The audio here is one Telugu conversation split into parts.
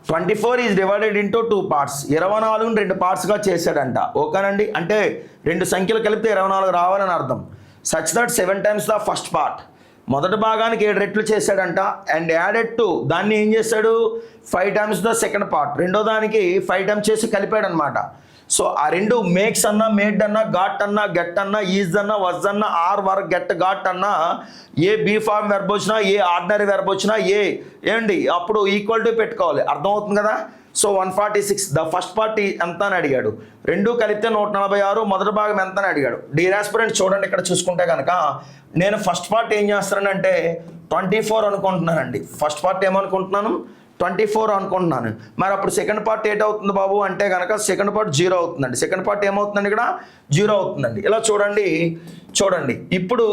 24 ఈజ్ డివైడెడ్ ఇంటూ 2 పార్ట్స్. 24ని 2 పార్ట్స్గా చేశాడంట. ఓకేనండి, అంటే 2 సంఖ్యలు కలిపితే 24 రావాలని అర్థం. Such that 7 times the first part. మొదటి భాగానికి 7 రెట్లు చేశాడంట. అండ్ యాడెడ్ టు, దాన్ని ఏం చేశాడు, 5 టైమ్స్ ద సెకండ్ పార్ట్. రెండో దానికి 5 టైమ్స్ చేసి కలిపాడు అనమాట. సో ఆ రెండు మేక్స్ అన్నా, మేడ్ అన్నా, గాట్ అన్నా, గెట్ అన్నా, ఈజ్ అన్నా, వజ్ అన్నా, ఆర్ వర్ గెట్ గాట్ అన్నా, ఏ బీ ఫార్మ్ వెర్బ్ వచ్చినా, ఏ ఆర్డినరీ వెర్బ్ వచ్చినా, ఏంటి అప్పుడు ఈక్వల్ టు పెట్టుకోవాలి. అర్థమవుతుంది కదా. సో 146 ద ఫస్ట్ పార్ట్ ఎంత అని అడిగాడు. రెండు కలిపితే 146. మొదటి భాగం ఎంత అని అడిగాడు. డియర్ ఆస్పిరెంట్స్ చూడండి, ఇక్కడ చూసుకుంటే కనుక నేను ఫస్ట్ పార్ట్ ఏం చేస్తానంటే 24 అనుకుంటున్నానండి. ఫస్ట్ పార్ట్ ఏమనుకుంటున్నాను, 24 అనుకుంటున్నాను. మరి అప్పుడు సెకండ్ పార్ట్ ఏటవుతుంది బాబు అంటే కనుక సెకండ్ పార్ట్ 0 అవుతుందండి. సెకండ్ పార్ట్ ఏమవుతుందండి, ఇక్కడ 0 అవుతుందండి. ఇలా చూడండి ఇప్పుడు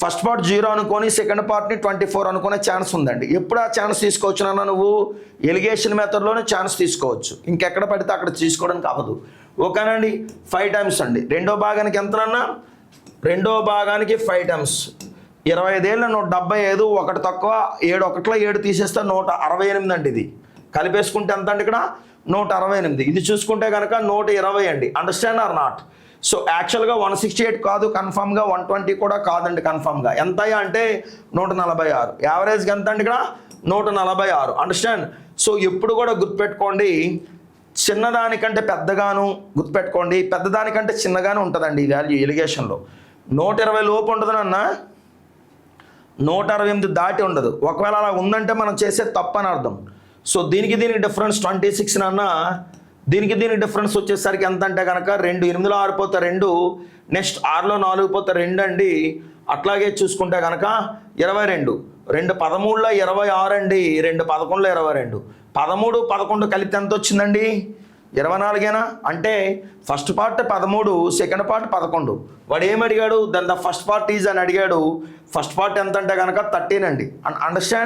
ఫస్ట్ పార్ట్ 0 అనుకొని సెకండ్ పార్ట్ని 24 అనుకునే ఛాన్స్ ఉందండి. ఎప్పుడు ఆ ఛాన్స్ తీసుకోవచ్చు నాన్న, నువ్వు ఎలిగేషన్ మెథడ్లోనే ఛాన్స్ తీసుకోవచ్చు. ఇంకెక్కడ పడితే అక్కడ తీసుకోవడానికి అవ్వదు. ఓకేనండి. 5 టైమ్స్ అండి. రెండో భాగానికి ఎంతనన్నా, రెండో భాగానికి 5 టైమ్స్ 25 ఏళ్ళ 175, ఒకటి తక్కువ 7 ఒకటిలో 7 తీసేస్తే 168 అండి. ఇది కలిపేసుకుంటే ఎంత అండి, ఇక్కడ 168. ఇది చూసుకుంటే కనుక 120 అండి. Understand are not? సో యాక్చువల్గా 168 కాదు కన్ఫామ్గా, 120 కూడా కాదండి కన్ఫామ్గా. ఎంత అంటే 146. యావరేజ్గా ఎంత అండి, ఇక్కడ 146. అండర్స్టాండ్? సో ఎప్పుడు కూడా గుర్తుపెట్టుకోండి, చిన్నదానికంటే పెద్దగాను గుర్తుపెట్టుకోండి, పెద్దదానికంటే చిన్నగానే ఉంటుందండి ఈ వాల్యూ ఎలిగేషన్లో. 120 లోపు ఉంటుంది అన్న, 168 దాటి ఉండదు. ఒకవేళ అలా ఉందంటే మనం చేసే తప్పు అని అర్థం. సో దీనికి డిఫరెన్స్ 26 అన్న. దీనికి డిఫరెన్స్ వచ్చేసరికి ఎంత అంటే కనుక 2. 8లో 6 పోతే 2, నెక్స్ట్ 6లో 4 పోతే 2 అండి. అట్లాగే చూసుకుంటే కనుక 22, 2 13లో 26 అండి, 2 11లో 22. 13, 11 కలిపితే ఎంత వచ్చిందండి, 24. అంటే ఫస్ట్ పార్ట్ 13, సెకండ్ పార్ట్ 11. వాడు ఏమడిగాడు, then the first part is అని అడిగాడు. ఫస్ట్ పార్ట్ ఎంత అంటే కనుక 13 అండి. అండర్స్టాండ్?